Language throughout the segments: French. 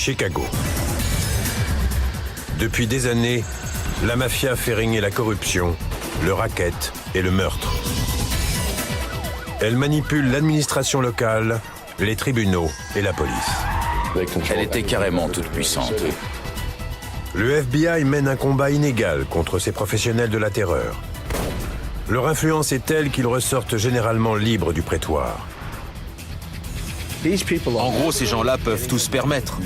Chicago. Depuis des années, la mafia fait régner la corruption, le racket et le meurtre. Elle manipule l'administration locale, les tribunaux et la police. Elle était carrément toute puissante. Le FBI mène un combat inégal contre ces professionnels de la terreur. Leur influence est telle qu'ils ressortent généralement libres du prétoire. En gros, ces gens-là peuvent tout se permettre.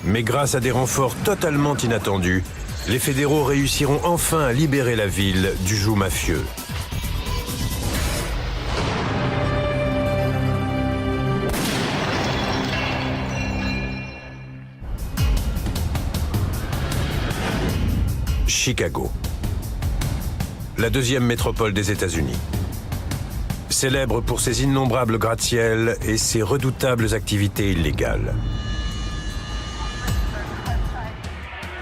Mais grâce à des renforts totalement inattendus, les fédéraux réussiront enfin à libérer la ville du joug mafieux. Chicago, la deuxième métropole des États-Unis. Célèbre pour ses innombrables gratte-ciel et ses redoutables activités illégales.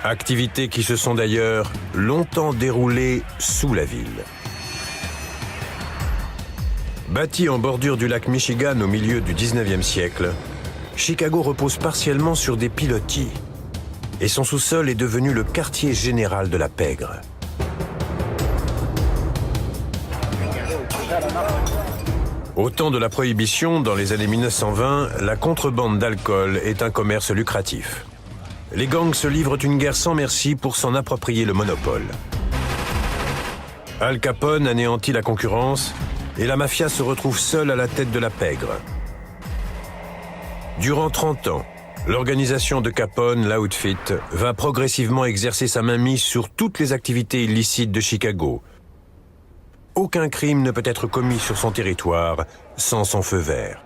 Activités qui se sont d'ailleurs longtemps déroulées sous la ville. Bâtie en bordure du lac Michigan au milieu du 19e siècle, Chicago repose partiellement sur des pilotis et son sous-sol est devenu le quartier général de la pègre. Au temps de la Prohibition, dans les années 1920, la contrebande d'alcool est un commerce lucratif. Les gangs se livrent une guerre sans merci pour s'en approprier le monopole. Al Capone anéantit la concurrence et la mafia se retrouve seule à la tête de la pègre. Durant 30 ans, l'organisation de Capone, l'Outfit, va progressivement exercer sa mainmise sur toutes les activités illicites de Chicago. Aucun crime ne peut être commis sur son territoire sans son feu vert.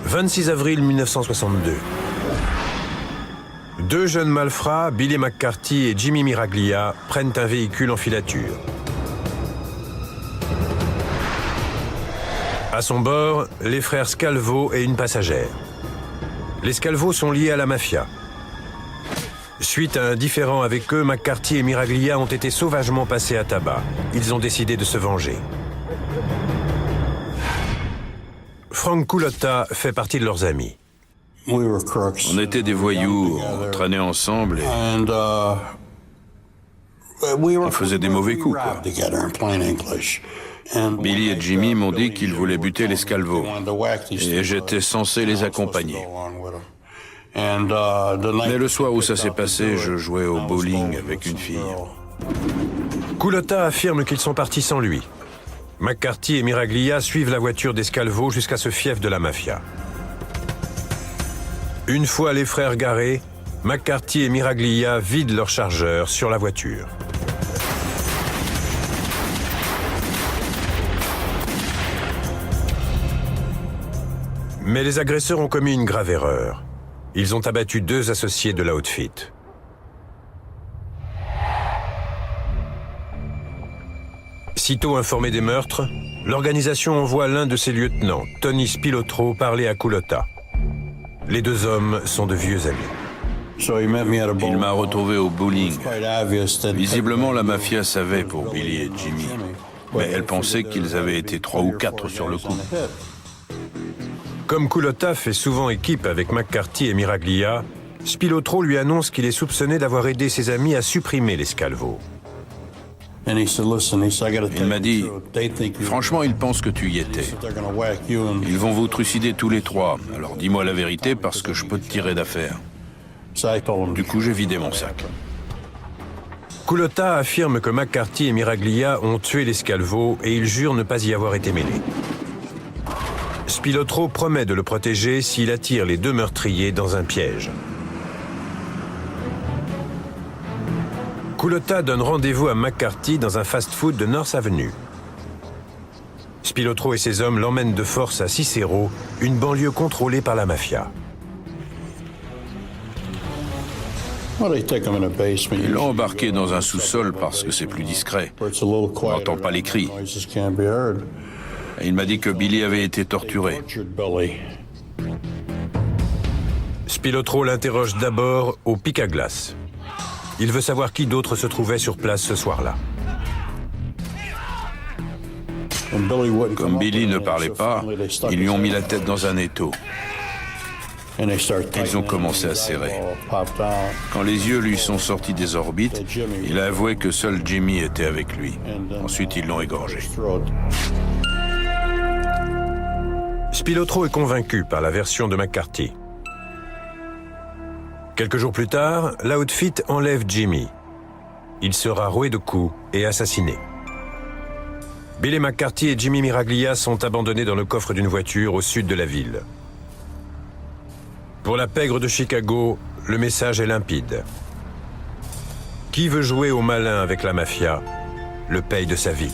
26 avril 1962. Deux jeunes malfrats, Billy McCarthy et Jimmy Miraglia, prennent un véhicule en filature. À son bord, les frères Scalvo et une passagère. Les Scalvo sont liés à la mafia. Suite à un différend avec eux, McCarthy et Miraglia ont été sauvagement passés à tabac. Ils ont décidé de se venger. Frank Culotta fait partie de leurs amis. On était des voyous, on traînait ensemble et on faisait des mauvais coups, quoi. Billy et Jimmy m'ont dit qu'ils voulaient buter les Scalvo et j'étais censé les accompagner. Mais le soir où ça s'est passé, je jouais au bowling avec une fille. Culotta affirme qu'ils sont partis sans lui. McCarthy et Miraglia suivent la voiture des Scalvo jusqu'à ce fief de la mafia. Une fois les frères garés, McCarthy et Miraglia vident leur chargeur sur la voiture. Mais les agresseurs ont commis une grave erreur. Ils ont abattu deux associés de l'Outfit. Sitôt informé des meurtres, l'organisation envoie l'un de ses lieutenants, Tony Spilotro, parler à Culotta. Les deux hommes sont de vieux amis. Il m'a retrouvé au bowling. Visiblement, la mafia savait pour Billy et Jimmy, mais elle pensait qu'ils avaient été 3 ou 4 sur le coup. Comme Culotta fait souvent équipe avec McCarthy et Miraglia, Spilotro lui annonce qu'il est soupçonné d'avoir aidé ses amis à supprimer les Scalvo. Il m'a dit, franchement, ils pensent que tu y étais. Ils vont vous trucider tous les 3, alors dis-moi la vérité parce que je peux te tirer d'affaire. Du coup, j'ai vidé mon sac. Culotta affirme que McCarthy et Miraglia ont tué les Scalvo et il jure ne pas y avoir été mêlé. Spilotro promet de le protéger s'il attire les deux meurtriers dans un piège. Culotta donne rendez-vous à McCarthy dans un fast-food de North Avenue. Spilotro et ses hommes l'emmènent de force à Cicero, une banlieue contrôlée par la mafia. Ils l'ont embarqué dans un sous-sol parce que c'est plus discret. On n'entend pas les cris. Et il m'a dit que Billy avait été torturé. Spilotro l'interroge d'abord au pic à glace. Il veut savoir qui d'autre se trouvait sur place ce soir-là. Comme Billy ne parlait pas, ils lui ont mis la tête dans un étau. Ils ont commencé à serrer. Quand les yeux lui sont sortis des orbites, il a avoué que seul Jimmy était avec lui. Ensuite, ils l'ont égorgé. Spilotro est convaincu par la version de McCarthy. Quelques jours plus tard, l'Outfit enlève Jimmy. Il sera roué de coups et assassiné. Billy McCarthy et Jimmy Miraglia sont abandonnés dans le coffre d'une voiture au sud de la ville. Pour la pègre de Chicago, le message est limpide. Qui veut jouer au malin avec la mafia, le paye de sa vie.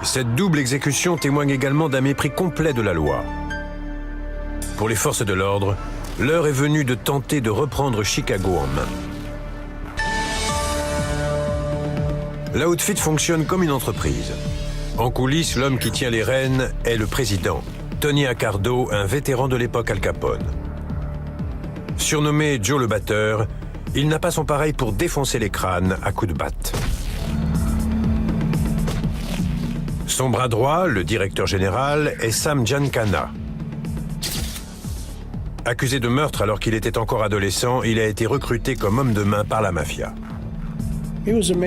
Cette double exécution témoigne également d'un mépris complet de la loi. Pour les forces de l'ordre, l'heure est venue de tenter de reprendre Chicago en main. L'Outfit fonctionne comme une entreprise. En coulisses, l'homme qui tient les rênes est le président, Tony Accardo, un vétéran de l'époque Al Capone. Surnommé Joe le batteur, il n'a pas son pareil pour défoncer les crânes à coups de batte. Son bras droit, le directeur général, est Sam Giancana. Accusé de meurtre alors qu'il était encore adolescent, il a été recruté comme homme de main par la mafia.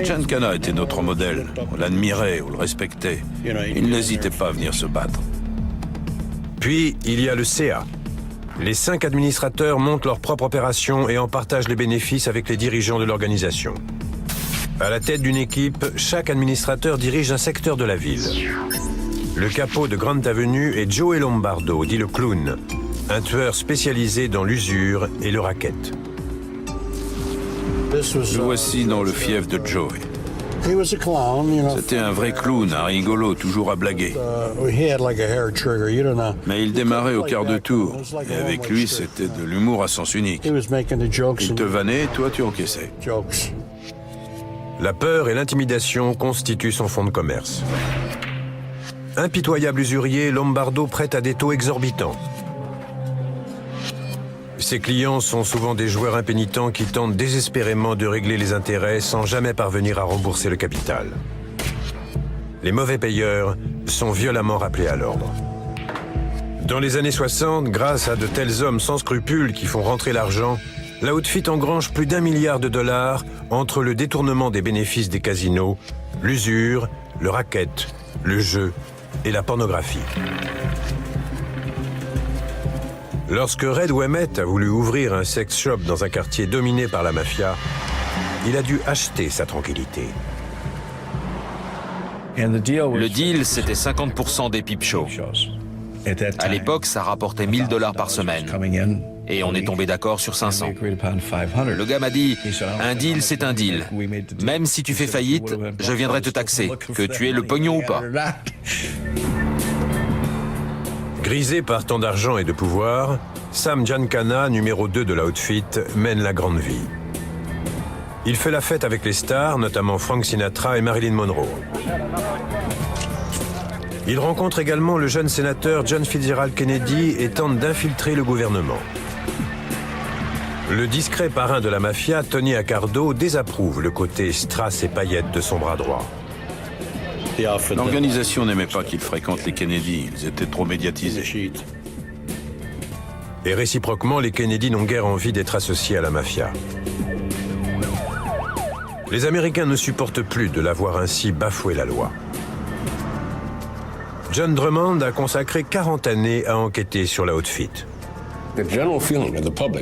Giancana était notre modèle. On l'admirait, on le respectait. Il n'hésitait pas à venir se battre. Puis, il y a le CA. Les 5 administrateurs montent leur propre opération et en partagent les bénéfices avec les dirigeants de l'organisation. À la tête d'une équipe, chaque administrateur dirige un secteur de la ville. Le capot de Grant Avenue est Joey Lombardo, dit le clown, un tueur spécialisé dans l'usure et le racket. Le voici dans le fief de Joey. C'était un vrai clown, un rigolo, toujours à blaguer. Mais il démarrait au quart de tour. Et avec lui, c'était de l'humour à sens unique. Il te vannait, toi tu encaissais. La peur et l'intimidation constituent son fonds de commerce. Impitoyable usurier, Lombardo prête à des taux exorbitants. Ses clients sont souvent des joueurs impénitents qui tentent désespérément de régler les intérêts sans jamais parvenir à rembourser le capital. Les mauvais payeurs sont violemment rappelés à l'ordre. Dans les années 60, grâce à de tels hommes sans scrupules qui font rentrer l'argent, l'Outfit engrange plus d'1 milliard de dollars entre le détournement des bénéfices des casinos, l'usure, le racket, le jeu et la pornographie. Lorsque Red Ouemet a voulu ouvrir un sex shop dans un quartier dominé par la mafia, il a dû acheter sa tranquillité. Le deal, c'était 50% des peep shows. À l'époque, ça rapportait $1000 par semaine. Et on est tombé d'accord sur 500. Le gars m'a dit, un deal, c'est un deal. Même si tu fais faillite, je viendrai te taxer, que tu aies le pognon ou pas. Grisé par tant d'argent et de pouvoir, Sam Giancana, numéro 2 de l'Outfit, mène la grande vie. Il fait la fête avec les stars, notamment Frank Sinatra et Marilyn Monroe. Il rencontre également le jeune sénateur John Fitzgerald Kennedy et tente d'infiltrer le gouvernement. Le discret parrain de la mafia, Tony Accardo, désapprouve le côté strass et paillettes de son bras droit. L'organisation n'aimait pas qu'il fréquente les Kennedy, ils étaient trop médiatisés. Et réciproquement, les Kennedy n'ont guère envie d'être associés à la mafia. Les Américains ne supportent plus de la voir ainsi bafouer la loi. John Drummond a consacré 40 années à enquêter sur l'Outfit.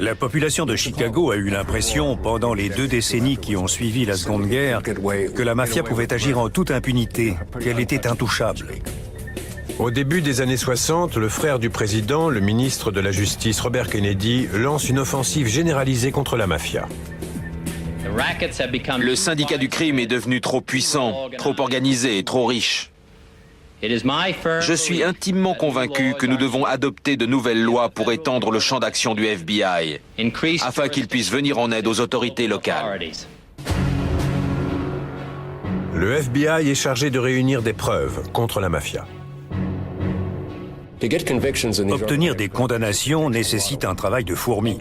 La population de Chicago a eu l'impression, pendant les 2 décennies qui ont suivi la Seconde Guerre, que la mafia pouvait agir en toute impunité, qu'elle était intouchable. Au début des années 60, le frère du président, le ministre de la Justice Robert Kennedy, lance une offensive généralisée contre la mafia. Le syndicat du crime est devenu trop puissant, trop organisé et trop riche. Je suis intimement convaincu que nous devons adopter de nouvelles lois pour étendre le champ d'action du FBI, afin qu'il puisse venir en aide aux autorités locales. Le FBI est chargé de réunir des preuves contre la mafia. Obtenir des condamnations nécessite un travail de fourmi.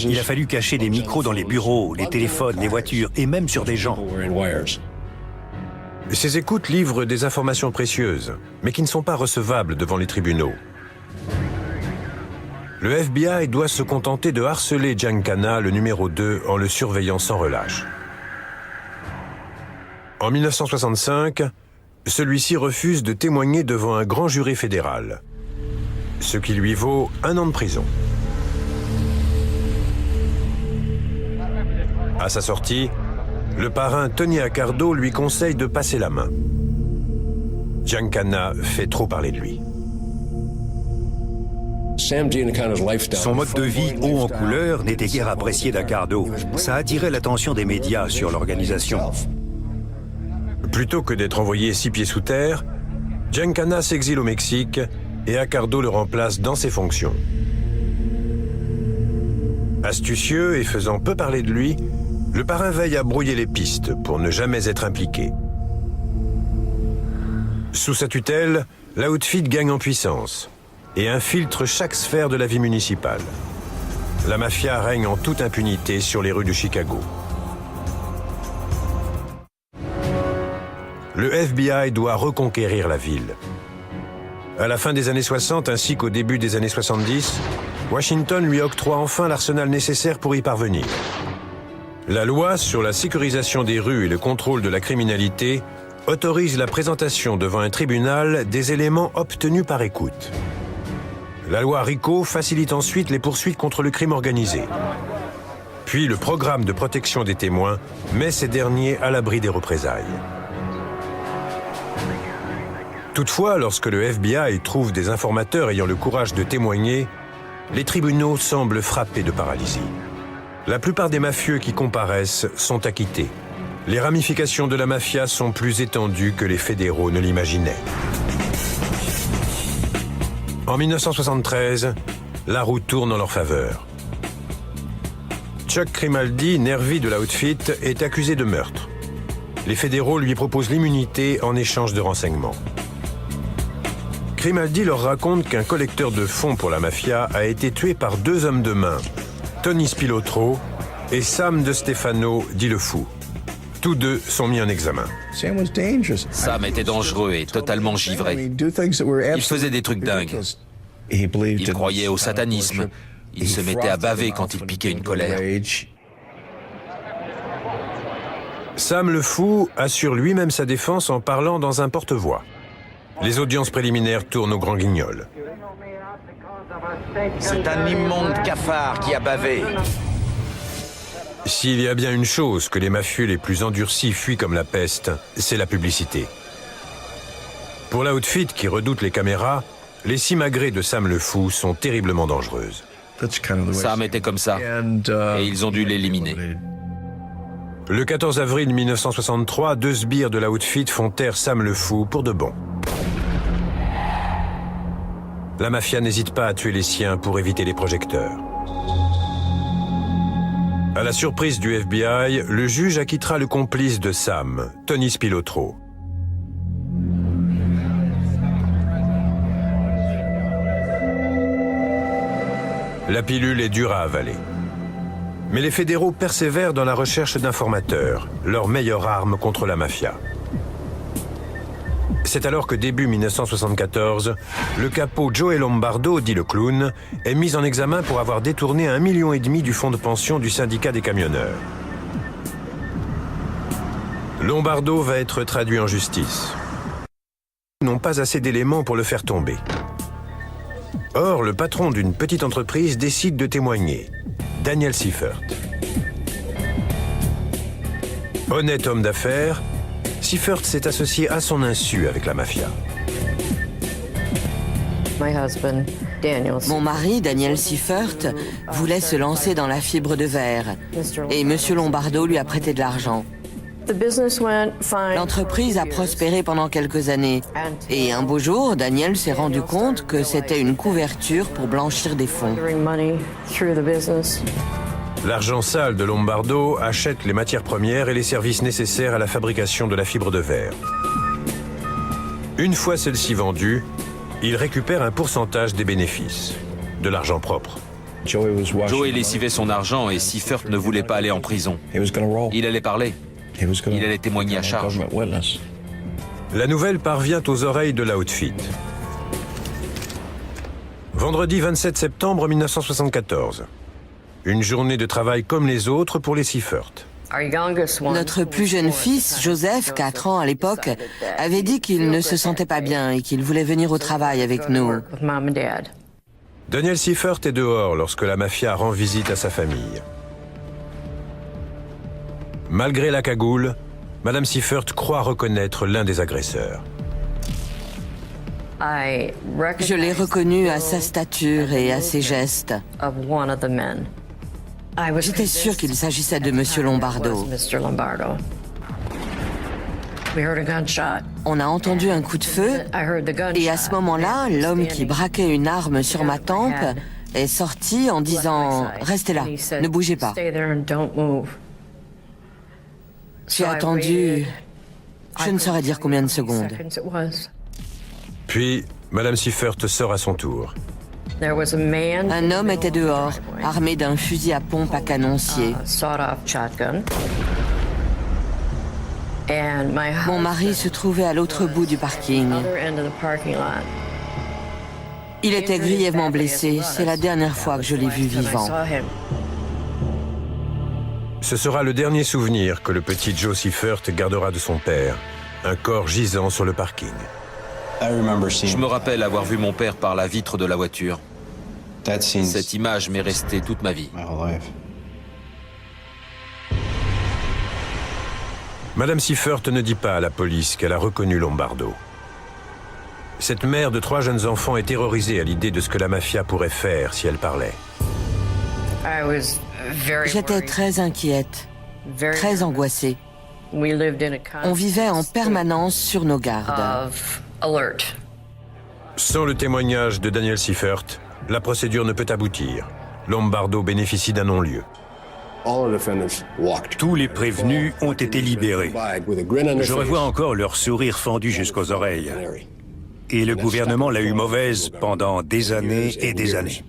Il a fallu cacher des micros dans les bureaux, les téléphones, les voitures et même sur des gens. Ces écoutes livrent des informations précieuses, mais qui ne sont pas recevables devant les tribunaux. Le FBI doit se contenter de harceler Giancana, le numéro 2, en le surveillant sans relâche. En 1965, celui-ci refuse de témoigner devant un grand jury fédéral, ce qui lui vaut 1 an de prison. À sa sortie, le parrain Tony Accardo lui conseille de passer la main. Giancana fait trop parler de lui. Son mode de vie haut en couleur n'était guère apprécié d'Accardo. Ça attirait l'attention des médias sur l'organisation. Plutôt que d'être envoyé 6 pieds sous terre, Giancana s'exile au Mexique et Accardo le remplace dans ses fonctions. Astucieux et faisant peu parler de lui, le parrain veille à brouiller les pistes pour ne jamais être impliqué. Sous sa tutelle, l'outfit gagne en puissance et infiltre chaque sphère de la vie municipale. La mafia règne en toute impunité sur les rues de Chicago. Le FBI doit reconquérir la ville. À la fin des années 60 ainsi qu'au début des années 70, Washington lui octroie enfin l'arsenal nécessaire pour y parvenir. La loi sur la sécurisation des rues et le contrôle de la criminalité autorise la présentation devant un tribunal des éléments obtenus par écoute. La loi RICO facilite ensuite les poursuites contre le crime organisé. Puis le programme de protection des témoins met ces derniers à l'abri des représailles. Toutefois, lorsque le FBI trouve des informateurs ayant le courage de témoigner, les tribunaux semblent frappés de paralysie. La plupart des mafieux qui comparaissent sont acquittés. Les ramifications de la mafia sont plus étendues que les fédéraux ne l'imaginaient. En 1973, la roue tourne en leur faveur. Chuck Grimaldi, nervi de l'outfit, est accusé de meurtre. Les fédéraux lui proposent l'immunité en échange de renseignements. Grimaldi leur raconte qu'un collecteur de fonds pour la mafia a été tué par 2 hommes de main, Tony Spilotro et Sam De Stefano, dit le fou. Tous 2 sont mis en examen. Sam était dangereux et totalement givré. Il faisait des trucs dingues. Il croyait au satanisme. Il se mettait à baver quand il piquait une colère. Sam le fou assure lui-même sa défense en parlant dans un porte-voix. Les audiences préliminaires tournent au grand guignol. C'est un immonde cafard qui a bavé. S'il y a bien une chose que les mafieux les plus endurcis fuient comme la peste, c'est la publicité. Pour l'outfit qui redoute les caméras, les simagrées de Sam le fou sont terriblement dangereuses. Sam était comme ça, et ils ont dû l'éliminer. Le 14 avril 1963, 2 sbires de l'outfit font taire Sam le fou pour de bon. La mafia n'hésite pas à tuer les siens pour éviter les projecteurs. À la surprise du FBI, le juge acquittera le complice de Sam, Tony Spilotro. La pilule est dure à avaler. Mais les fédéraux persévèrent dans la recherche d'informateurs, leur meilleure arme contre la mafia. C'est alors que début 1974, le capot Joey Lombardo, dit le clown, est mis en examen pour avoir détourné 1,5 million du fonds de pension du syndicat des camionneurs. Lombardo va être traduit en justice. Ils n'ont pas assez d'éléments pour le faire tomber. Or, le patron d'une petite entreprise décide de témoigner, Daniel Seifert. Honnête homme d'affaires, Seifert s'est associé à son insu avec la mafia. Mon mari, Daniel Seifert, voulait se lancer dans la fibre de verre et M. Lombardo lui a prêté de l'argent. L'entreprise a prospéré pendant quelques années et un beau jour, Daniel s'est rendu compte que c'était une couverture pour blanchir des fonds. L'argent sale de Lombardo achète les matières premières et les services nécessaires à la fabrication de la fibre de verre. Une fois celle-ci vendue, il récupère un pourcentage des bénéfices, de l'argent propre. Joey lessivait son argent et Seifert ne voulait pas aller en prison. Il allait parler. Il allait témoigner à charge. La nouvelle parvient aux oreilles de l'Outfit. Vendredi 27 septembre 1974. Une journée de travail comme les autres pour les Seifert. Notre plus jeune fils, Joseph, 4 ans à l'époque, avait dit qu'il ne se sentait pas bien et qu'il voulait venir au travail avec nous. Daniel Seifert est dehors lorsque la mafia rend visite à sa famille. Malgré la cagoule, Madame Seifert croit reconnaître l'un des agresseurs. Je l'ai reconnu à sa stature et à ses gestes. J'étais sûre qu'il s'agissait de Monsieur Lombardo. On a entendu un coup de feu et à ce moment-là, l'homme qui braquait une arme sur ma tempe est sorti en disant « Restez là, ne bougez pas ». J'ai attendu, je ne saurais dire combien de secondes. Puis, Madame Seifert sort à son tour. Un homme était dehors, armé d'un fusil à pompe à canoncier. Mon mari se trouvait à l'autre bout du parking. Il était grièvement blessé. C'est la dernière fois que je l'ai vu vivant. Ce sera le dernier souvenir que le petit Joe Seifert gardera de son père, un corps gisant sur le parking. Je me rappelle avoir vu mon père par la vitre de la voiture. Cette image m'est restée toute ma vie. Madame Seifert ne dit pas à la police qu'elle a reconnu Lombardo. Cette mère de 3 jeunes enfants est terrorisée à l'idée de ce que la mafia pourrait faire si elle parlait. J'étais très inquiète, très angoissée. On vivait en permanence sur nos gardes. Sans le témoignage de Daniel Seifert, la procédure ne peut aboutir. Lombardo bénéficie d'un non-lieu. Tous les prévenus ont été libérés. Je revois encore leur sourire fendu jusqu'aux oreilles. Et le gouvernement l'a eu mauvaise pendant des années et des années.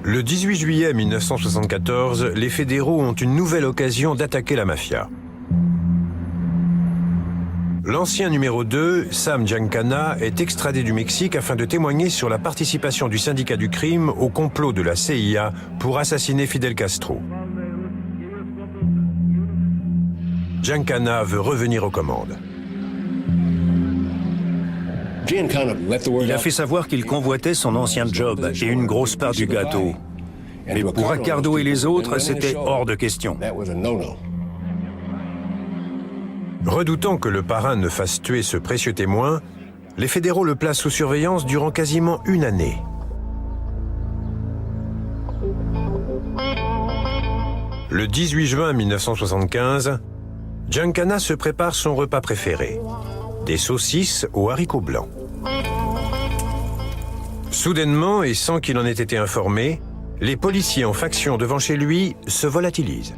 Le 18 juillet 1974, les fédéraux ont une nouvelle occasion d'attaquer la mafia. L'ancien numéro 2, Sam Giancana, est extradé du Mexique afin de témoigner sur la participation du syndicat du crime au complot de la CIA pour assassiner Fidel Castro. Giancana veut revenir aux commandes. Il a fait savoir qu'il convoitait son ancien job et une grosse part du gâteau. Mais pour Ricardo et les autres, c'était hors de question. Redoutant que le parrain ne fasse tuer ce précieux témoin, les fédéraux le placent sous surveillance durant quasiment une année. Le 18 juin 1975, Giancana se prépare son repas préféré, des saucisses aux haricots blancs. Soudainement, et sans qu'il en ait été informé, les policiers en faction devant chez lui se volatilisent.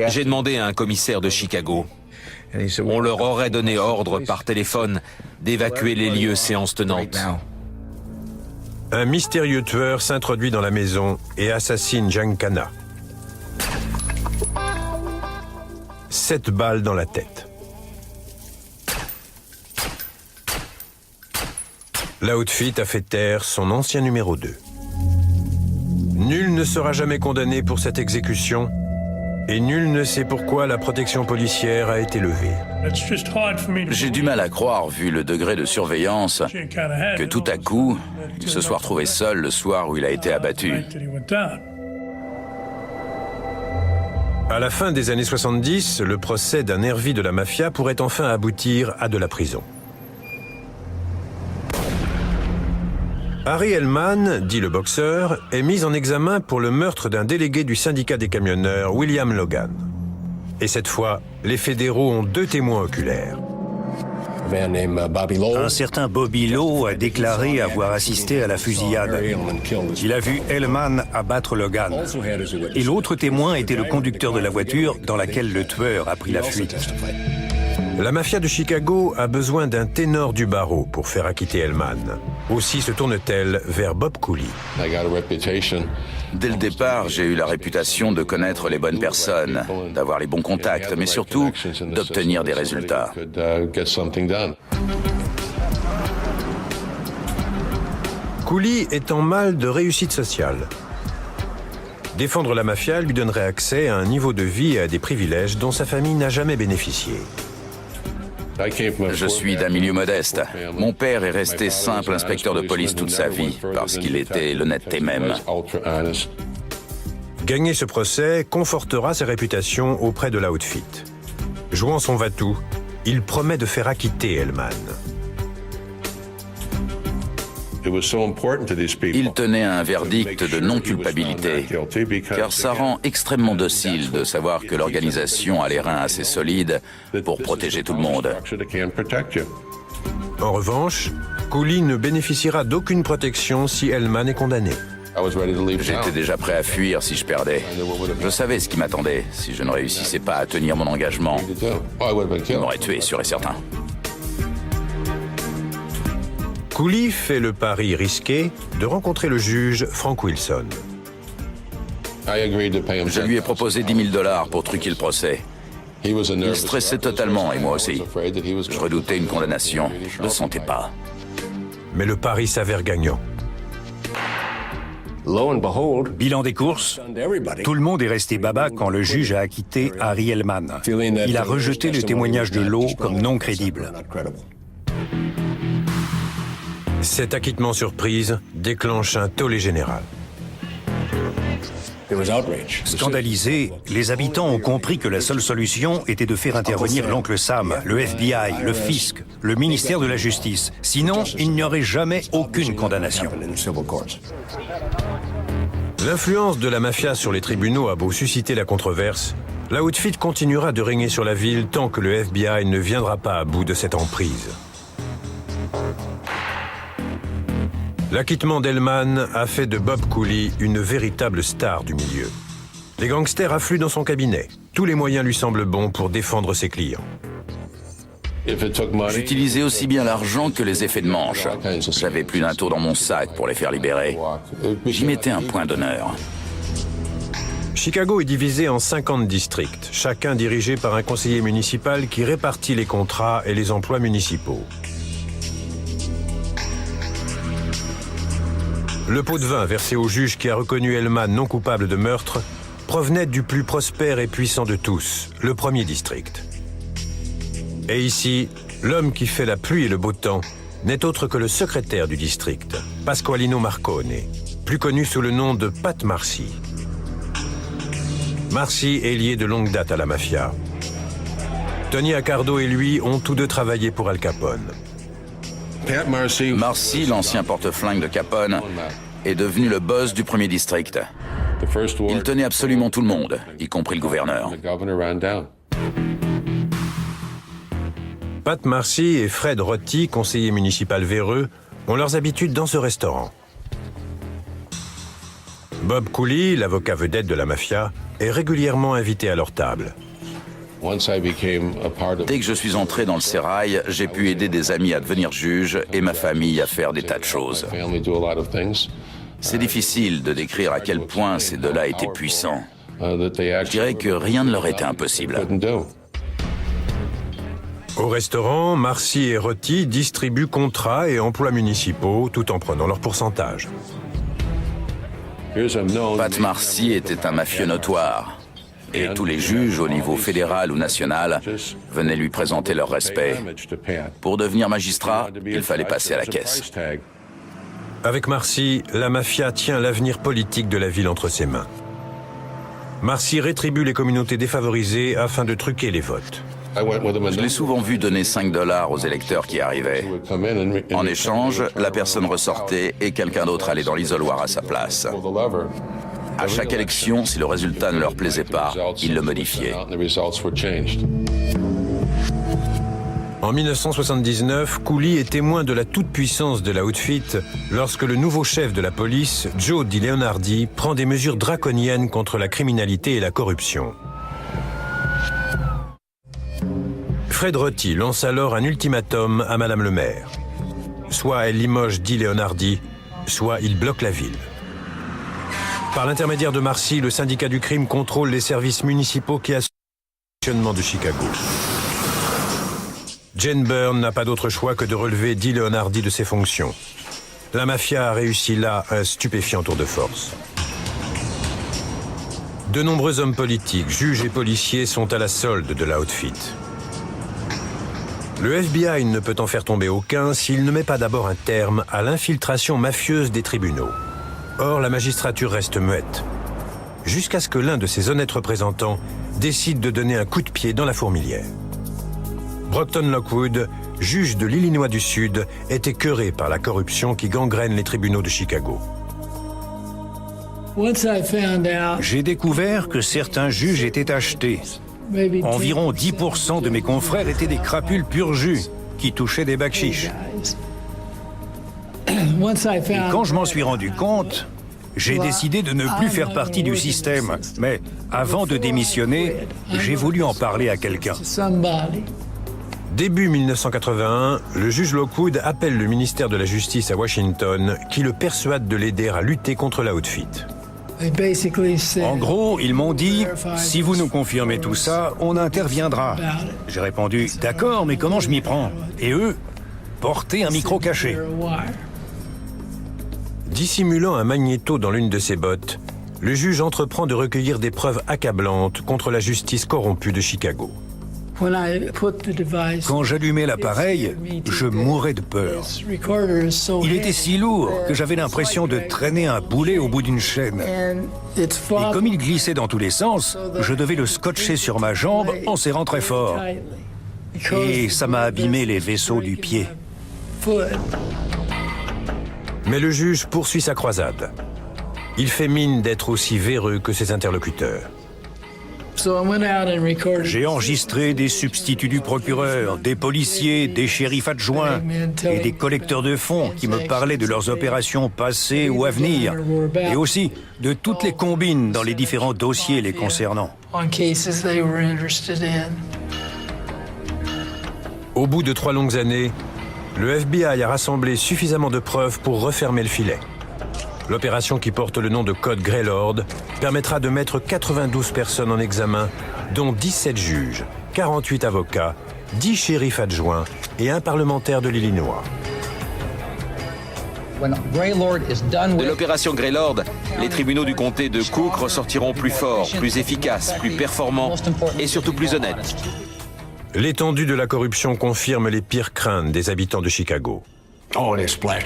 J'ai demandé à un commissaire de Chicago. On leur aurait donné ordre par téléphone d'évacuer les lieux séance tenante. Un mystérieux tueur s'introduit dans la maison et assassine Giancana. 7 balles dans la tête. L'Outfit a fait taire son ancien numéro 2. Nul ne sera jamais condamné pour cette exécution et nul ne sait pourquoi la protection policière a été levée. J'ai du mal à croire, vu le degré de surveillance, que tout à coup, il se soit retrouvé seul le soir où il a été abattu. À la fin des années 70, le procès d'un nervi de la mafia pourrait enfin aboutir à de la prison. Harry Hellman, dit le boxeur, est mis en examen pour le meurtre d'un délégué du syndicat des camionneurs, William Logan. Et cette fois, les fédéraux ont 2 témoins oculaires. Un certain Bobby Lowe a déclaré avoir assisté à la fusillade. Il a vu Hellman abattre Logan. Et l'autre témoin était le conducteur de la voiture dans laquelle le tueur a pris la fuite. La mafia de Chicago a besoin d'un ténor du barreau pour faire acquitter Hellman. Aussi se tourne-t-elle vers Bob Cooley. Dès le départ, j'ai eu la réputation de connaître les bonnes personnes, d'avoir les bons contacts, mais surtout d'obtenir des résultats. Cooley est en mal de réussite sociale. Défendre la mafia lui donnerait accès à un niveau de vie et à des privilèges dont sa famille n'a jamais bénéficié. Je suis d'un milieu modeste. Mon père est resté simple inspecteur de police toute sa vie, parce qu'il était l'honnêteté même. Gagner ce procès confortera sa réputation auprès de l'Outfit. Jouant son va-tout, il promet de faire acquitter Hellman. Il tenait à un verdict de non-culpabilité, car ça rend extrêmement docile de savoir que l'organisation a les reins assez solides pour protéger tout le monde. En revanche, Cooley ne bénéficiera d'aucune protection si Hellman est condamné. J'étais déjà prêt à fuir si je perdais. Je savais ce qui m'attendait si je ne réussissais pas à tenir mon engagement. Il m'aurait tué, sûr et certain. Cooley fait le pari risqué de rencontrer le juge Frank Wilson. Je lui ai proposé $10 000 pour truquer le procès. Il stressait totalement, et moi aussi. Je redoutais une condamnation. Je ne le sentais pas. Mais le pari s'avère gagnant. Bilan des courses, tout le monde est resté baba quand le juge a acquitté Harry Hellman. Il a rejeté le témoignage de Lowe comme non crédible. Cet acquittement surprise déclenche un tollé général. Scandalisés, les habitants ont compris que la seule solution était de faire intervenir l'oncle Sam, le FBI, le fisc, le ministère de la Justice. Sinon, il n'y aurait jamais aucune condamnation. L'influence de la mafia sur les tribunaux a beau susciter la controverse, l'Outfit continuera de régner sur la ville tant que le FBI ne viendra pas à bout de cette emprise. L'acquittement d'Hellman a fait de Bob Cooley une véritable star du milieu. Les gangsters affluent dans son cabinet. Tous les moyens lui semblent bons pour défendre ses clients. J'utilisais aussi bien l'argent que les effets de manche. J'avais plus d'un tour dans mon sac pour les faire libérer. J'y mettais un point d'honneur. Chicago est divisé en 50 districts, chacun dirigé par un conseiller municipal qui répartit les contrats et les emplois municipaux. Le pot de vin versé au juge qui a reconnu Hellman non coupable de meurtre provenait du plus prospère et puissant de tous, le premier district. Et ici, l'homme qui fait la pluie et le beau temps n'est autre que le secrétaire du district, Pasqualino Marcone, plus connu sous le nom de Pat Marcy. Marcy est lié de longue date à la mafia. Tony Accardo et lui ont tous deux travaillé pour Al Capone. Marcy, l'ancien porte-flingue de Capone, est devenu le boss du premier district. Il tenait absolument tout le monde, y compris le gouverneur. Pat Marcy et Fred Rotti, conseiller municipal véreux, ont leurs habitudes dans ce restaurant. Bob Cooley, l'avocat vedette de la mafia, est régulièrement invité à leur table. Dès que je suis entré dans le sérail, j'ai pu aider des amis à devenir juge et ma famille à faire des tas de choses. C'est difficile de décrire à quel point ces deux-là étaient puissants. Je dirais que rien ne leur était impossible. Au restaurant, Marcy et Rotti distribuent contrats et emplois municipaux tout en prenant leur pourcentage. Pat Marcy était un mafieux notoire. Et tous les juges au niveau fédéral ou national venaient lui présenter leur respect. Pour devenir magistrat, il fallait passer à la caisse. Avec Marcy, la mafia tient l'avenir politique de la ville entre ses mains. Marcy rétribue les communautés défavorisées afin de truquer les votes. Je l'ai souvent vu donner $5 aux électeurs qui arrivaient. En échange, la personne ressortait et quelqu'un d'autre allait dans l'isoloir à sa place. À chaque élection, si le résultat ne leur plaisait pas, ils le modifiaient. En 1979, Cooley est témoin de la toute-puissance de l'Outfit lorsque le nouveau chef de la police, Joe DiLeonardi, prend des mesures draconiennes contre la criminalité et la corruption. Fred Rotty lance alors un ultimatum à Madame le maire. Soit elle limoge Di Leonardi, soit il bloque la ville. Par l'intermédiaire de Marcy, le syndicat du crime contrôle les services municipaux qui assurent le fonctionnement de Chicago. Jane Byrne n'a pas d'autre choix que de relever Di Leonardi de ses fonctions. La mafia a réussi là un stupéfiant tour de force. De nombreux hommes politiques, juges et policiers sont à la solde de l'outfit. Le FBI ne peut en faire tomber aucun s'il ne met pas d'abord un terme à l'infiltration mafieuse des tribunaux. Or, la magistrature reste muette, jusqu'à ce que l'un de ses honnêtes représentants décide de donner un coup de pied dans la fourmilière. Brockton Lockwood, juge de l'Illinois du Sud, est écœuré par la corruption qui gangrène les tribunaux de Chicago. J'ai découvert que certains juges étaient achetés. Environ 10% de mes confrères étaient des crapules pur jus qui touchaient des bakchiches. Et quand je m'en suis rendu compte, j'ai décidé de ne plus faire partie du système. Mais avant de démissionner, j'ai voulu en parler à quelqu'un. Début 1981, le juge Lockwood appelle le ministère de la Justice à Washington qui le persuade de l'aider à lutter contre l'outfit. En gros, ils m'ont dit « Si vous nous confirmez tout ça, on interviendra ». J'ai répondu « D'accord, mais comment je m'y prends ?» Et eux, portaient un micro caché. Dissimulant un magnéto dans l'une de ses bottes, le juge entreprend de recueillir des preuves accablantes contre la justice corrompue de Chicago. Quand j'allumais l'appareil, je mourais de peur. Il était si lourd que j'avais l'impression de traîner un boulet au bout d'une chaîne. Et comme il glissait dans tous les sens, je devais le scotcher sur ma jambe en serrant très fort. Et ça m'a abîmé les vaisseaux du pied. Mais le juge poursuit sa croisade. Il fait mine d'être aussi véreux que ses interlocuteurs. J'ai enregistré des substituts du procureur, des policiers, des shérifs adjoints et des collecteurs de fonds qui me parlaient de leurs opérations passées ou à venir, et aussi de toutes les combines dans les différents dossiers les concernant. Au bout de 3 longues années, le FBI a rassemblé suffisamment de preuves pour refermer le filet. L'opération qui porte le nom de Code Greylord permettra de mettre 92 personnes en examen, dont 17 juges, 48 avocats, 10 shérifs adjoints et un parlementaire de l'Illinois. De l'opération Greylord, les tribunaux du comté de Cook ressortiront plus forts, plus efficaces, plus performants et surtout plus honnêtes. L'étendue de la corruption confirme les pires craintes des habitants de Chicago.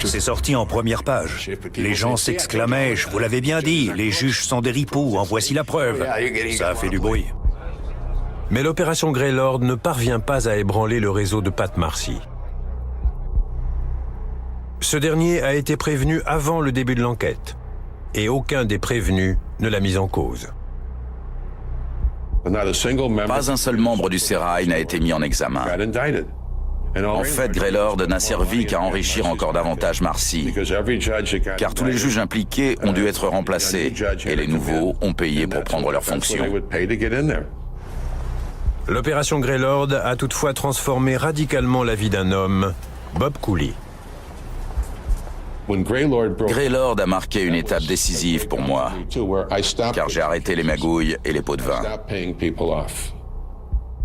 C'est sorti en première page. Les gens s'exclamaient « Je vous l'avais bien dit, les juges sont des ripoux, en voici la preuve ». Ça a fait du bruit. Mais l'opération Greylord ne parvient pas à ébranler le réseau de Pat Marcy. Ce dernier a été prévenu avant le début de l'enquête, et aucun des prévenus ne l'a mis en cause. Pas un seul membre du sérail n'a été mis en examen. En fait, Greylord n'a servi qu'à enrichir encore davantage Marcy, car tous les juges impliqués ont dû être remplacés, et les nouveaux ont payé pour prendre leurs fonctions. L'opération Greylord a toutefois transformé radicalement la vie d'un homme, Bob Cooley. Greylord a marqué une étape décisive pour moi, car j'ai arrêté les magouilles et les pots de vin.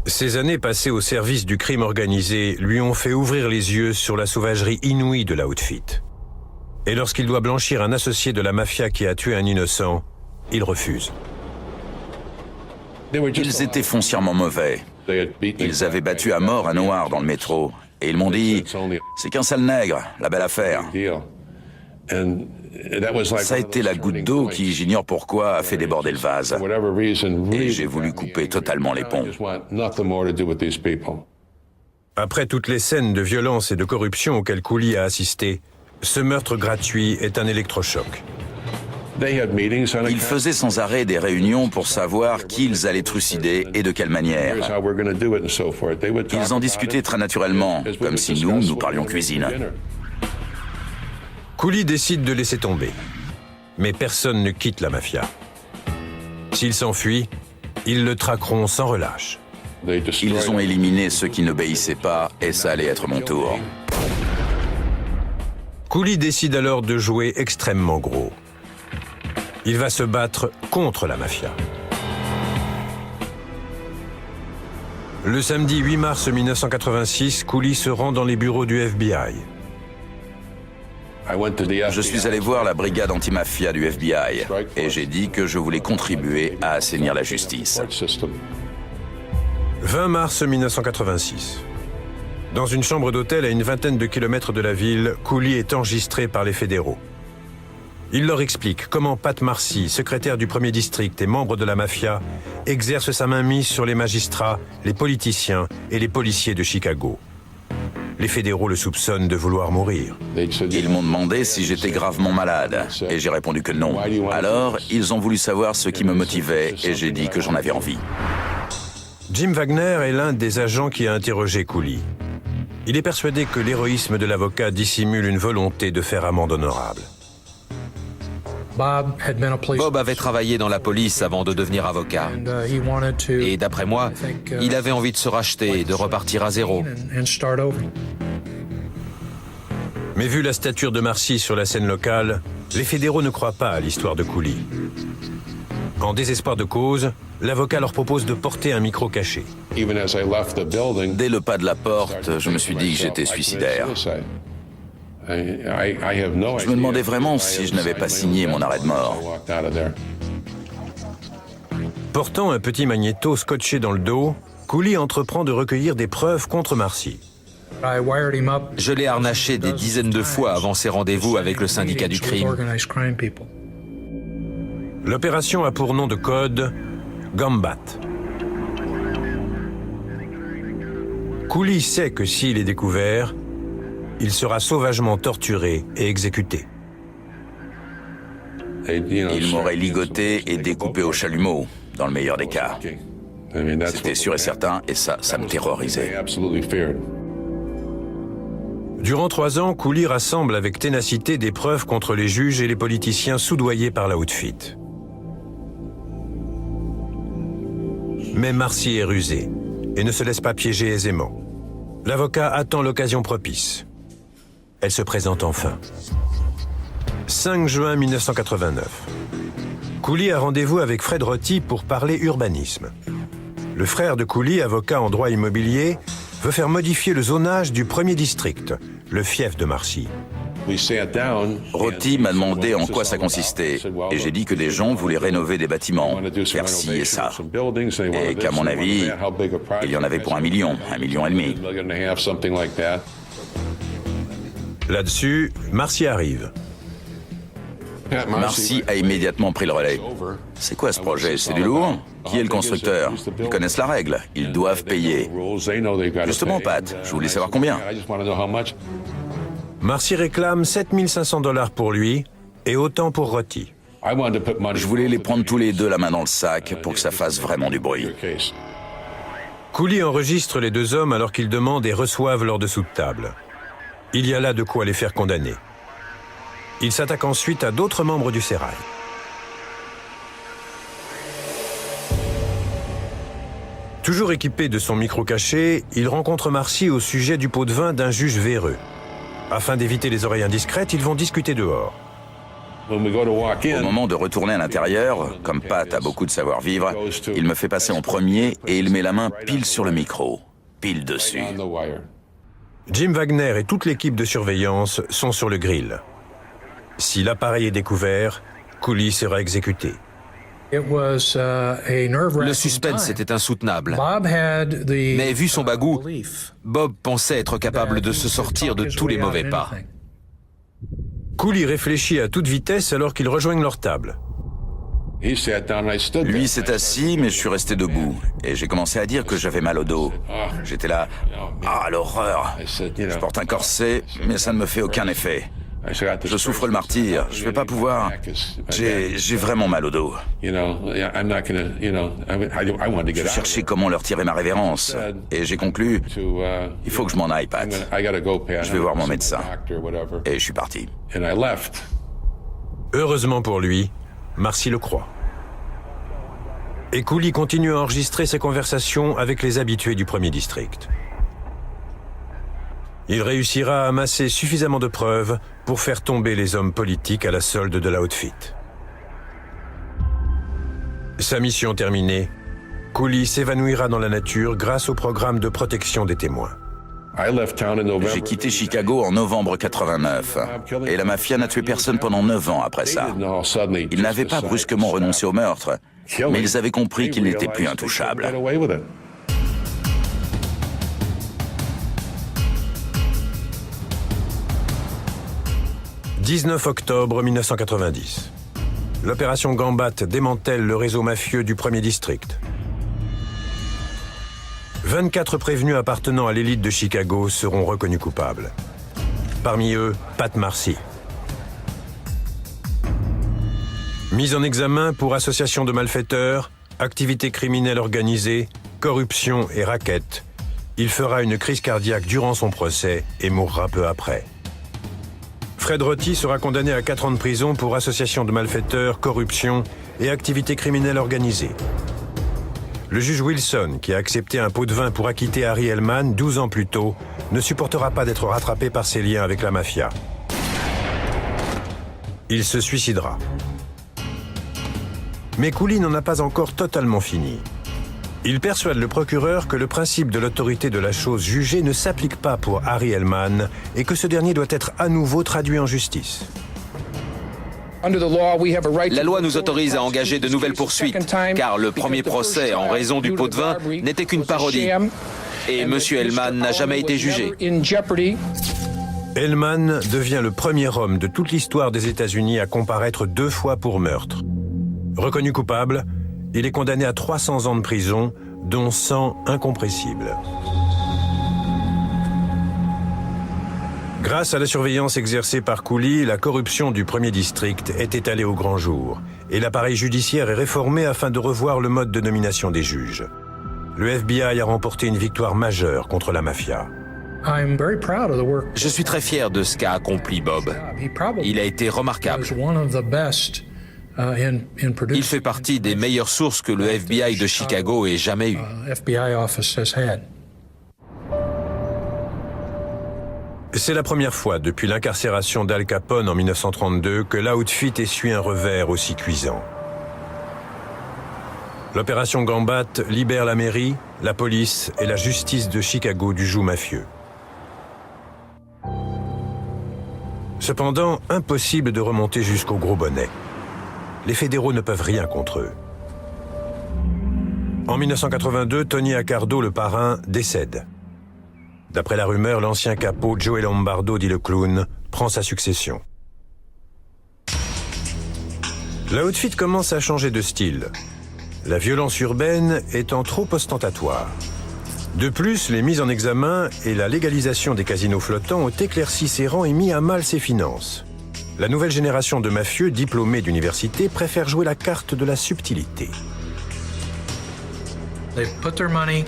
Ces années passées au service du crime organisé lui ont fait ouvrir les yeux sur la sauvagerie inouïe de l'outfit. Et lorsqu'il doit blanchir un associé de la mafia qui a tué un innocent, il refuse. Ils étaient foncièrement mauvais. Ils avaient battu à mort un noir dans le métro, et ils m'ont dit « C'est qu'un sale nègre, la belle affaire ». Ça a été la goutte d'eau qui, j'ignore pourquoi, a fait déborder le vase. Et j'ai voulu couper totalement les ponts. Après toutes les scènes de violence et de corruption auxquelles Cooley a assisté, ce meurtre gratuit est un électrochoc. Ils faisaient sans arrêt des réunions pour savoir qui ils allaient trucider et de quelle manière. Ils en discutaient très naturellement, comme si nous parlions cuisine. Cooley décide de laisser tomber. Mais personne ne quitte la mafia. S'il s'enfuit, ils le traqueront sans relâche. Ils ont éliminé ceux qui n'obéissaient pas et ça allait être mon tour. Cooley décide alors de jouer extrêmement gros. Il va se battre contre la mafia. Le samedi 8 mars 1986, Cooley se rend dans les bureaux du FBI. Je suis allé voir la brigade antimafia du FBI et j'ai dit que je voulais contribuer à assainir la justice. 20 mars 1986. Dans une chambre d'hôtel à une vingtaine de kilomètres de la ville, Cooley est enregistré par les fédéraux. Il leur explique comment Pat Marcy, secrétaire du 1er district et membre de la mafia, exerce sa mainmise sur les magistrats, les politiciens et les policiers de Chicago. Les fédéraux le soupçonnent de vouloir mourir. Ils m'ont demandé si j'étais gravement malade et j'ai répondu que non. Alors, ils ont voulu savoir ce qui me motivait et j'ai dit que j'en avais envie. Jim Wagner est l'un des agents qui a interrogé Cooley. Il est persuadé que l'héroïsme de l'avocat dissimule une volonté de faire amende honorable. Bob avait travaillé dans la police avant de devenir avocat. Et d'après moi, il avait envie de se racheter et de repartir à zéro. Mais vu la stature de Marcy sur la scène locale, les fédéraux ne croient pas à l'histoire de Cooley. En désespoir de cause, l'avocat leur propose de porter un micro caché. Dès le pas de la porte, je me suis dit que j'étais suicidaire. Je me demandais vraiment si je n'avais pas signé mon arrêt de mort. Portant un petit magnéto scotché dans le dos, Cooley entreprend de recueillir des preuves contre Marcy. Je l'ai harnaché des dizaines de fois avant ses rendez-vous avec le syndicat du crime. L'opération a pour nom de code Gambat. Cooley sait que s'il est découvert, il sera sauvagement torturé et exécuté. Il m'aurait ligoté et découpé au chalumeau, dans le meilleur des cas. C'était sûr et certain, et ça me terrorisait. Durant 3 ans, Cooley rassemble avec ténacité des preuves contre les juges et les politiciens soudoyés par la Outfit. Mais Marcy est rusé et ne se laisse pas piéger aisément. L'avocat attend l'occasion propice. Elle se présente enfin. 5 juin 1989. Cooley a rendez-vous avec Fred Rotti pour parler urbanisme. Le frère de Cooley, avocat en droit immobilier, veut faire modifier le zonage du 1er district, le fief de Marcy. Rotti m'a demandé en quoi ça consistait, et j'ai dit que des gens voulaient rénover des bâtiments, faire ci et ça, et qu'à mon avis, il y en avait pour 1 million, 1,5 million. Là-dessus, Marcy arrive. Marcy a immédiatement pris le relais. C'est quoi ce projet? C'est du lourd? Qui est le constructeur? Ils connaissent la règle. Ils doivent payer. Justement, Pat, je voulais savoir combien. Marcy réclame 7 500 $ pour lui et autant pour Rotti. Je voulais les prendre tous les deux la main dans le sac pour que ça fasse vraiment du bruit. Cooley enregistre les 2 hommes alors qu'ils demandent et reçoivent leur dessous de table. Il y a là de quoi les faire condamner. Il s'attaque ensuite à d'autres membres du sérail. Toujours équipé de son micro caché, il rencontre Marcy au sujet du pot de vin d'un juge véreux. Afin d'éviter les oreilles indiscrètes, ils vont discuter dehors. Au moment de retourner à l'intérieur, comme Pat a beaucoup de savoir-vivre, il me fait passer en premier et il met la main pile sur le micro, pile dessus. Jim Wagner et toute l'équipe de surveillance sont sur le grill. Si l'appareil est découvert, Cooley sera exécuté. Le suspense était insoutenable. Mais vu son bagou, Bob pensait être capable de se sortir de tous les mauvais pas. Cooley réfléchit à toute vitesse alors qu'ils rejoignent leur table. Lui s'est assis, mais je suis resté debout. Et j'ai commencé à dire que j'avais mal au dos. J'étais là, ah l'horreur. Je porte un corset, mais ça ne me fait aucun effet. Je souffre le martyre, je vais pas pouvoir... J'ai vraiment mal au dos. Je cherchais comment leur tirer ma révérence. Et j'ai conclu, il faut que je m'en aille, Pat. Je vais voir mon médecin. Et je suis parti. Heureusement pour lui, Marcy le croit. Et Cooley continue à enregistrer ses conversations avec les habitués du premier district. Il réussira à amasser suffisamment de preuves pour faire tomber les hommes politiques à la solde de l'outfit. Sa mission terminée, Cooley s'évanouira dans la nature grâce au programme de protection des témoins. J'ai quitté Chicago en novembre 89 et la mafia n'a tué personne pendant 9 ans après ça. Ils n'avaient pas brusquement renoncé au meurtre, mais ils avaient compris qu'ils n'étaient plus intouchables. « 19 octobre 1990. L'opération Gambat démantèle le réseau mafieux du premier district. 24 prévenus appartenant à l'élite de Chicago seront reconnus coupables. Parmi eux, Pat Marcy. Mis en examen pour association de malfaiteurs, activité criminelle organisée, corruption et racket, il fera une crise cardiaque durant son procès et mourra peu après. Fred Rotti sera condamné à 4 ans de prison pour association de malfaiteurs, corruption et activité criminelle organisée. Le juge Wilson, qui a accepté un pot de vin pour acquitter Harry Hellman 12 ans plus tôt, ne supportera pas d'être rattrapé par ses liens avec la mafia. Il se suicidera. Mais Cooley n'en a pas encore totalement fini. Il persuade le procureur que le principe de l'autorité de la chose jugée ne s'applique pas pour Harry Hellman et que ce dernier doit être à nouveau traduit en justice. La loi nous autorise à engager de nouvelles poursuites, car le premier procès en raison du pot de vin n'était qu'une parodie. Et M. Hellman n'a jamais été jugé. Hellman devient le premier homme de toute l'histoire des États-Unis à comparaître 2 fois pour meurtre. Reconnu coupable, il est condamné à 300 ans de prison, dont 100 incompressibles. Grâce à la surveillance exercée par Cooley, la corruption du premier district est étalée au grand jour et l'appareil judiciaire est réformé afin de revoir le mode de nomination des juges. Le FBI a remporté une victoire majeure contre la mafia. Je suis très fier de ce qu'a accompli Bob. Il a été remarquable. Il fait partie des meilleures sources que le FBI de Chicago ait jamais eues. C'est la première fois depuis l'incarcération d'Al Capone en 1932 que l'outfit essuie un revers aussi cuisant. L'opération Gambat libère la mairie, la police et la justice de Chicago du joug mafieux. Cependant, impossible de remonter jusqu'au gros bonnet. Les fédéraux ne peuvent rien contre eux. En 1982, Tony Accardo, le parrain, décède. D'après la rumeur, l'ancien capot Joey Lombardo, dit le clown, prend sa succession. L'outfit commence à changer de style. La violence urbaine étant trop ostentatoire. De plus, les mises en examen et la légalisation des casinos flottants ont éclairci ses rangs et mis à mal ses finances. La nouvelle génération de mafieux diplômés d'université préfère jouer la carte de la subtilité.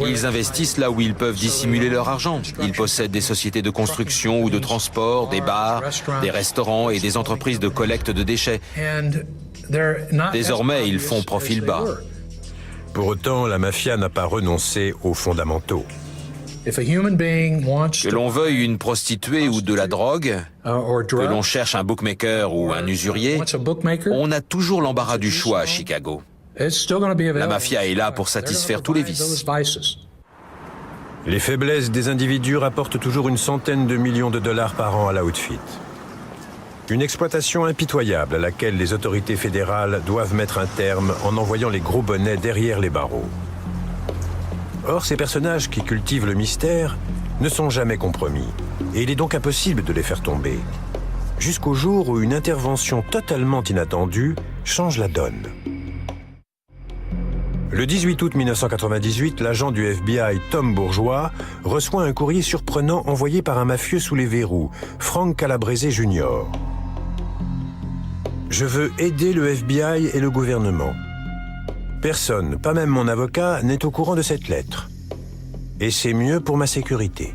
Ils investissent là où ils peuvent dissimuler leur argent. Ils possèdent des sociétés de construction ou de transport, des bars, des restaurants et des entreprises de collecte de déchets. Désormais, ils font profil bas. Pour autant, la mafia n'a pas renoncé aux fondamentaux. Que l'on veuille une prostituée ou de la drogue, que l'on cherche un bookmaker ou un usurier, on a toujours l'embarras du choix à Chicago. La mafia est là pour satisfaire tous les vices. Les faiblesses des individus rapportent toujours une centaine de millions de dollars par an à l'outfit. Une exploitation impitoyable à laquelle les autorités fédérales doivent mettre un terme en envoyant les gros bonnets derrière les barreaux. Or, ces personnages qui cultivent le mystère ne sont jamais compromis, et il est donc impossible de les faire tomber. Jusqu'au jour où une intervention totalement inattendue change la donne. Le 18 août 1998, l'agent du FBI Tom Bourgeois reçoit un courrier surprenant envoyé par un mafieux sous les verrous, Frank Calabrese Jr. « Je veux aider le FBI et le gouvernement. Personne, pas même mon avocat, n'est au courant de cette lettre. Et c'est mieux pour ma sécurité. »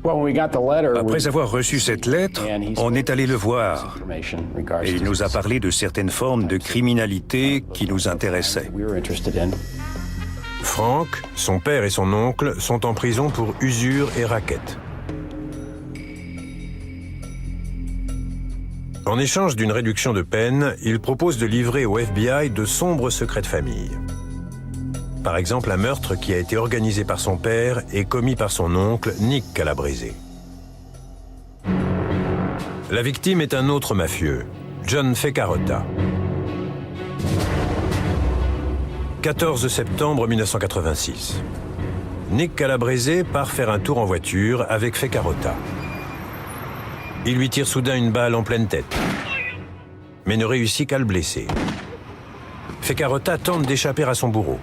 Après avoir reçu cette lettre, on est allé le voir et il nous a parlé de certaines formes de criminalité qui nous intéressaient. Frank, son père et son oncle sont en prison pour usure et racket. En échange d'une réduction de peine, il propose de livrer au FBI de sombres secrets de famille. Par exemple, un meurtre qui a été organisé par son père et commis par son oncle, Nick Calabrese. La victime est un autre mafieux, John Fecarotta. 14 septembre 1986. Nick Calabrese part faire un tour en voiture avec Fecarotta. Il lui tire soudain une balle en pleine tête, mais ne réussit qu'à le blesser. Fecarotta tente d'échapper à son bourreau.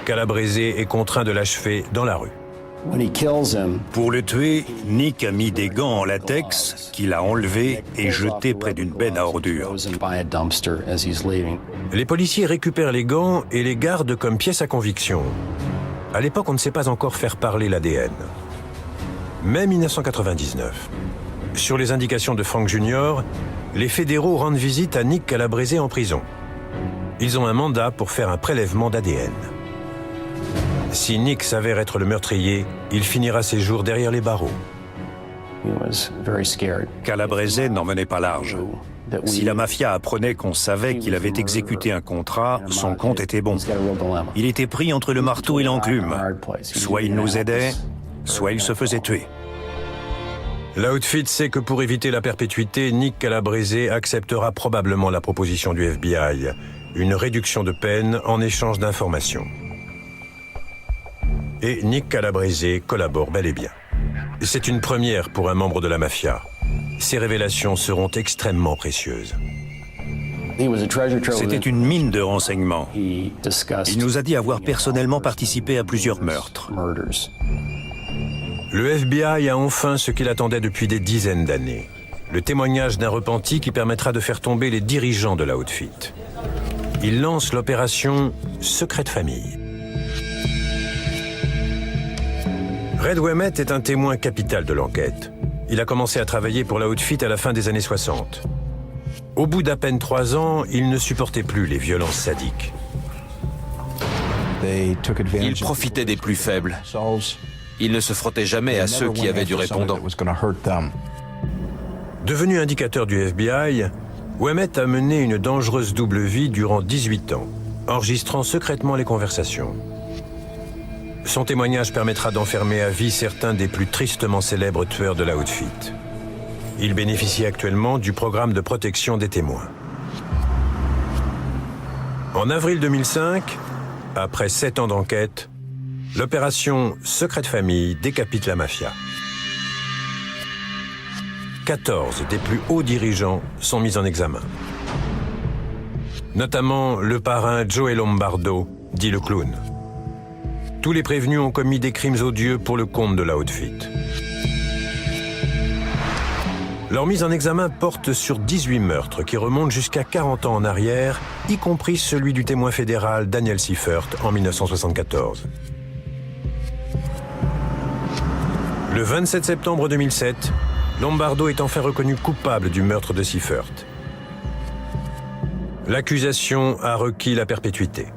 Calabrese est contraint de l'achever dans la rue. Pour le tuer, Nick a mis des gants en latex qu'il a enlevés et jetés près d'une benne à ordures. Les policiers récupèrent les gants et les gardent comme pièce à conviction. À l'époque, on ne sait pas encore faire parler l'ADN. Mai 1999. Sur les indications de Frank Jr., les fédéraux rendent visite à Nick Calabrese en prison. Ils ont un mandat pour faire un prélèvement d'ADN. Si Nick s'avère être le meurtrier, il finira ses jours derrière les barreaux. Calabrese n'en menait pas large. Si la mafia apprenait qu'on savait qu'il avait exécuté un contrat, son compte était bon. Il était pris entre le marteau et l'enclume. Soit il nous aidait, soit il se faisait tuer. L'Outfit sait que pour éviter la perpétuité, Nick Calabrese acceptera probablement la proposition du FBI, une réduction de peine en échange d'informations. Et Nick Calabrese collabore bel et bien. C'est une première pour un membre de la mafia. Ces révélations seront extrêmement précieuses. C'était une mine de renseignements. Il nous a dit avoir personnellement participé à plusieurs meurtres. Le FBI a enfin ce qu'il attendait depuis des dizaines d'années. Le témoignage d'un repenti qui permettra de faire tomber les dirigeants de l'Outfit. Il lance l'opération Secret de famille. Red Ouimet est un témoin capital de l'enquête. Il a commencé à travailler pour l'Outfit à la fin des années 60. Au bout d'à peine 3 ans, il ne supportait plus les violences sadiques. Ils profitaient des plus faibles. Ils ne se frottaient jamais à ceux qui avaient du répondant. Devenu indicateur du FBI, Ouimet a mené une dangereuse double vie durant 18 ans, enregistrant secrètement les conversations. Son témoignage permettra d'enfermer à vie certains des plus tristement célèbres tueurs de l'Outfit. Il bénéficie actuellement du programme de protection des témoins. En avril 2005, après 7 ans d'enquête, l'opération Secret de famille décapite la mafia. 14 des plus hauts dirigeants sont mis en examen. Notamment le parrain Joey Lombardo, dit le clown. Tous les prévenus ont commis des crimes odieux pour le compte de l'Outfit. Leur mise en examen porte sur 18 meurtres qui remontent jusqu'à 40 ans en arrière, y compris celui du témoin fédéral Daniel Seifert en 1974. Le 27 septembre 2007, Lombardo est enfin reconnu coupable du meurtre de Seifert. L'accusation a requis la perpétuité.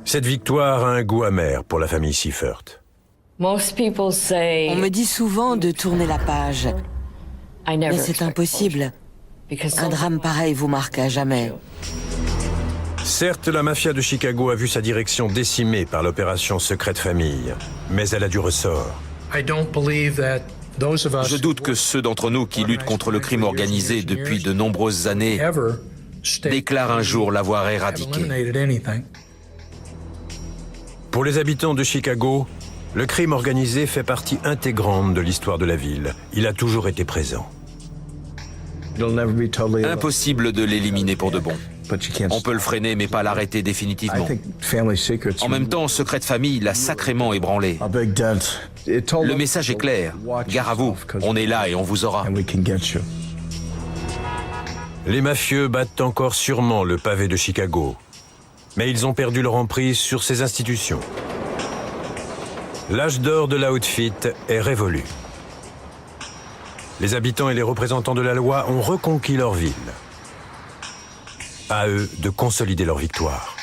Cette victoire a un goût amer pour la famille Seifert. On me dit souvent de tourner la page, mais c'est impossible. Un drame pareil vous marque à jamais. Certes, la mafia de Chicago a vu sa direction décimée par l'opération Secret de famille, mais elle a du ressort. Je doute que ceux d'entre nous qui luttent contre le crime organisé depuis de nombreuses années déclarent un jour l'avoir éradiqué. Pour les habitants de Chicago, le crime organisé fait partie intégrante de l'histoire de la ville. Il a toujours été présent. Impossible de l'éliminer pour de bon. On peut le freiner, mais pas l'arrêter définitivement. En même temps, Secret de famille l'a sacrément ébranlé. Le message est clair. Gare à vous, on est là et on vous aura. Les mafieux battent encore sûrement le pavé de Chicago, mais ils ont perdu leur emprise sur ces institutions. L'âge d'or de l'outfit est révolu. Les habitants et les représentants de la loi ont reconquis leur ville. À eux de consolider leur victoire.